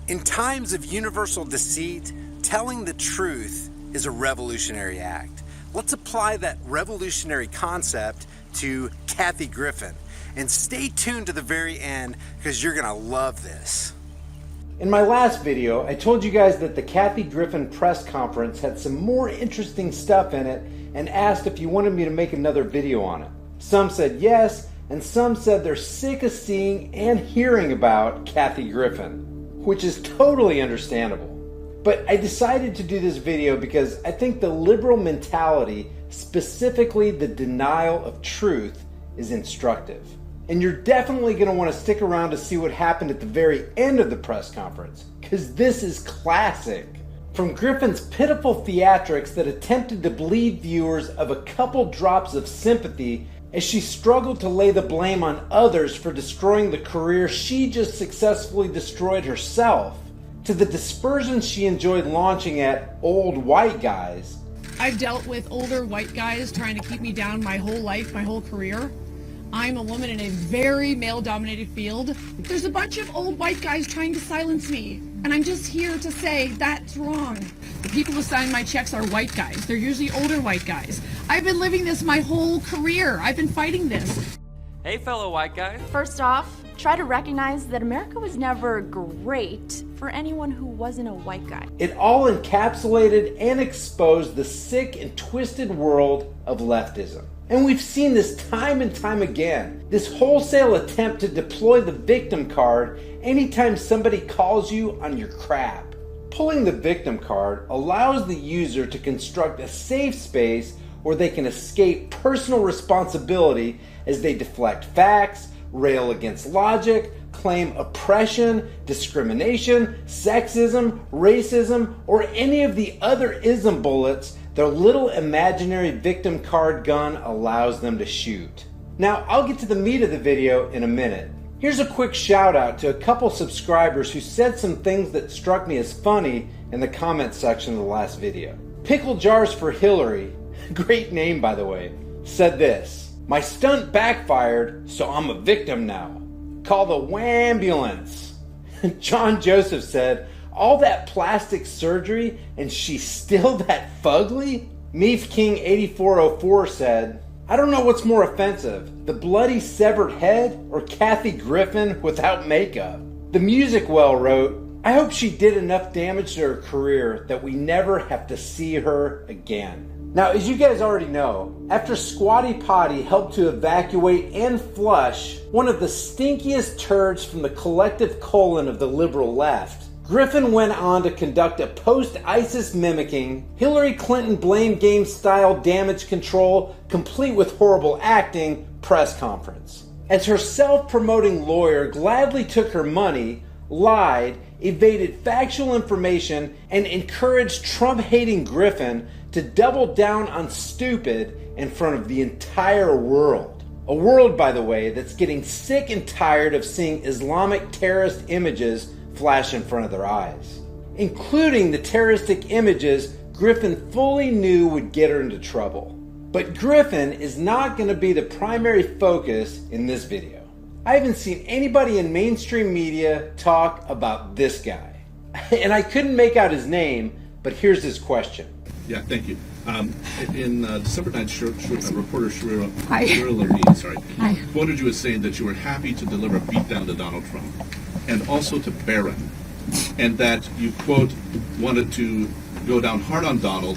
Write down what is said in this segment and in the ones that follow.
In times of universal deceit, telling the truth is a revolutionary act. Let's apply that revolutionary concept to Kathy Griffin. And stay tuned to the very end because you're gonna love this. In my last video, I told you guys that the Kathy Griffin press conference had some more interesting stuff in it and asked if you wanted me to make another video on it. Some said yes, and some said they're sick of seeing and hearing about Kathy Griffin, which is totally understandable. But I decided to do this video because I think the liberal mentality, specifically the denial of truth, is instructive. And you're definitely going to want to stick around to see what happened at the very end of the press conference, because this is classic. From Griffin's pitiful theatrics that attempted to bleed viewers of a couple drops of sympathy as she struggled to lay the blame on others for destroying the career she just successfully destroyed herself, to the dispersion she enjoyed launching at old white guys. I've dealt with older white guys trying to keep me down my whole life, my whole career. I'm a woman in a very male-dominated field. There's a bunch of old white guys trying to silence me, and I'm just here to say that's wrong. The people who sign my checks are white guys. They're usually older white guys. I've been living this my whole career. I've been fighting this. Hey, fellow white guys. First off, try to recognize that America was never great for anyone who wasn't a white guy. It all encapsulated and exposed the sick and twisted world of leftism. And we've seen this time and time again. This wholesale attempt to deploy the victim card anytime somebody calls you on your crap. Pulling the victim card allows the user to construct a safe space where they can escape personal responsibility as they deflect facts, rail against logic, claim oppression, discrimination, sexism, racism, or any of the other ism bullets their little imaginary victim card gun allows them to shoot. Now, I'll get to the meat of the video in a minute. Here's a quick shout out to a couple subscribers who said some things that struck me as funny in the comment section of the last video. Pickle Jars for Hillary, great name by the way, said this: "My stunt backfired, so I'm a victim now. Call the wambulance." John Joseph said, "All that plastic surgery and she's still that fugly?" Meef King 8404 said, "I don't know what's more offensive, the bloody severed head or Kathy Griffin without makeup." The Music Well wrote, "I hope she did enough damage to her career that we never have to see her again." Now, as you guys already know, after Squatty Potty helped to evacuate and flush one of the stinkiest turds from the collective colon of the liberal left, Griffin went on to conduct a post-ISIS mimicking, Hillary Clinton blame game style damage control, complete with horrible acting, press conference. As her self-promoting lawyer gladly took her money, lied, evaded factual information, and encouraged Trump-hating Griffin to double down on stupid in front of the entire world. A world, by the way, that's getting sick and tired of seeing Islamic terrorist images flash in front of their eyes, including the terroristic images Griffin fully knew would get her into trouble. But Griffin is not going to be the primary focus in this video. I haven't seen anybody in mainstream media talk about this guy. And I couldn't make out his name, but here's his question. Yeah, thank you. In December 9th, reporter Shirley quoted you as saying that you were happy to deliver a beatdown to Donald Trump and also to Barron, and that you, quote, wanted to go down hard on Donald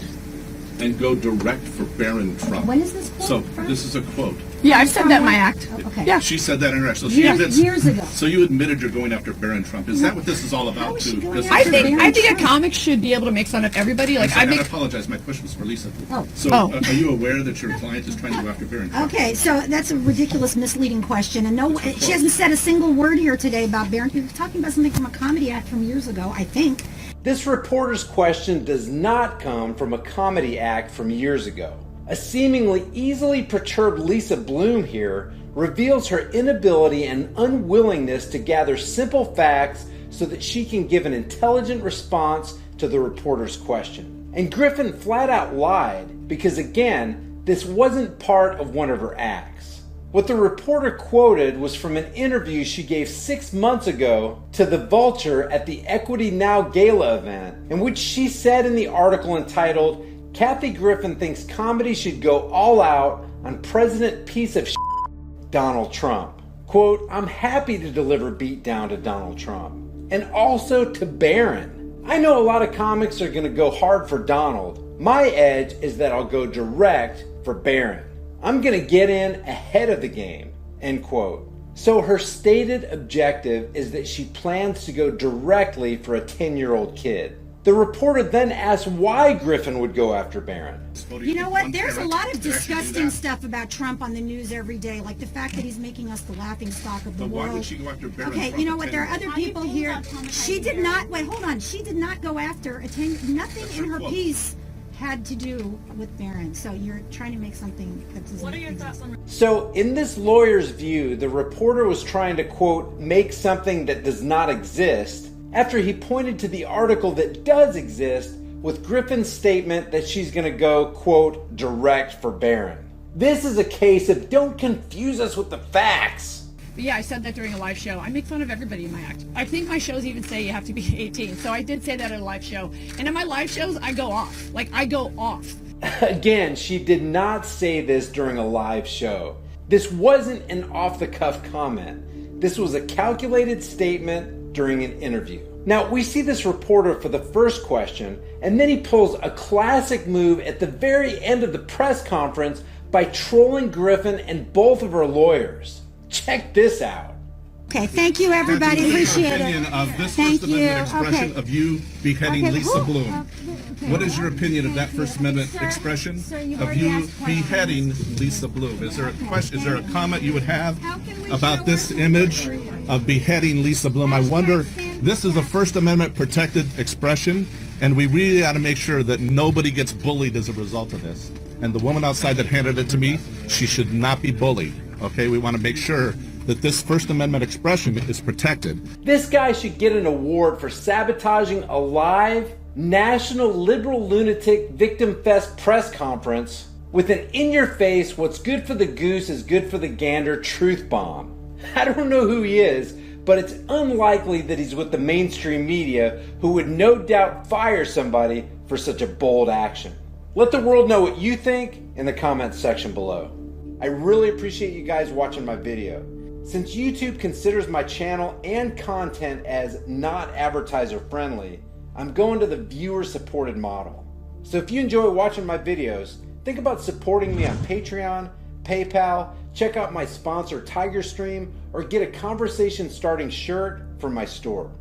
and go direct for Barron Trump. When is this quote? So this is a quote. Yeah, I've said that in my act. Oh, okay. Yeah. She said that in her act. So years ago. So you admitted you're going after Barron Trump. Is that what this is all about? How is she going I after think Barron a Trump? comic should be able to make fun of everybody. Like I apologize. My question was for Lisa. Oh. So are you aware that your client is trying to go after Barron Trump? Okay, so that's a ridiculous, misleading question, and no, she hasn't said a single word here today about Barron. You're talking about something from a comedy act from years ago, I think. This reporter's question does not come from a comedy act from years ago. A seemingly easily perturbed Lisa Bloom here reveals her inability and unwillingness to gather simple facts so that she can give an intelligent response to the reporter's question. And Griffin flat out lied because, again, this wasn't part of one of her acts. What the reporter quoted was from an interview she gave 6 months ago to The Vulture at the Equity Now Gala event, in which she said in the article entitled, "Kathy Griffin thinks comedy should go all out on President piece of shit Donald Trump." Quote, "I'm happy to deliver beatdown to Donald Trump, and also to Barron. I know a lot of comics are going to go hard for Donald. My edge is that I'll go direct for Barron. I'm going to get in ahead of the game," end quote. So her stated objective is that she plans to go directly for a 10-year-old kid. The reporter then asked why Griffin would go after Barron. You know what? There's a lot of disgusting stuff about Trump on the news every day, like the fact that he's making us the laughing stock of the world. Why would she go after Barron? Okay, you know what? There are other people here. She did not. Wait, hold on. She did not go after a 10. Nothing in her piece had to do with Barron. So you're trying to make something that doesn't. What are your thoughts on? So in this lawyer's view, the reporter was trying to, quote, make something that does not exist, after he pointed to the article that does exist with Griffin's statement that she's going to go, quote, direct for Barron. This is a case of don't confuse us with the facts. But yeah, I said that during a live show. I make fun of everybody in my act. I think my shows even say you have to be 18. So I did say that at a live show. And in my live shows, I go off. Like, I go off. Again, she did not say this during a live show. This wasn't an off-the-cuff comment. This was a calculated statement during an interview. Now, we see this reporter for the first question, and then he pulls a classic move at the very end of the press conference by trolling Griffin and both of her lawyers. Check this out. Okay, thank you, everybody. Appreciate it. Of this Thank First Amendment you. expression Okay. of you beheading Okay, Lisa who- Bloom. okay. What is your opinion of that First Amendment Sir, expression you've of already you asked questions. beheading Lisa Bloom? Is there a question? Is there a comment you would have How can we about show this our image support? of beheading Lisa Bloom? I wonder. This is a First Amendment protected expression, and we really ought to make sure that nobody gets bullied as a result of this. And the woman outside that handed it to me, she should not be bullied. Okay, we want to make sure that this First Amendment expression is protected. This guy should get an award for sabotaging a live National Liberal Lunatic Victim Fest press conference with an in-your-face, what's good for the goose is good for the gander truth bomb. I don't know who he is, but it's unlikely that he's with the mainstream media, who would no doubt fire somebody for such a bold action. Let the world know what you think in the comments section below. I really appreciate you guys watching my video. Since YouTube considers my channel and content as not advertiser friendly, I'm going to the viewer supported model. So if you enjoy watching my videos, think about supporting me on Patreon, PayPal, check out my sponsor TigerStream, or get a conversation starting shirt from my store.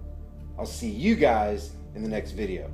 I'll see you guys in the next video.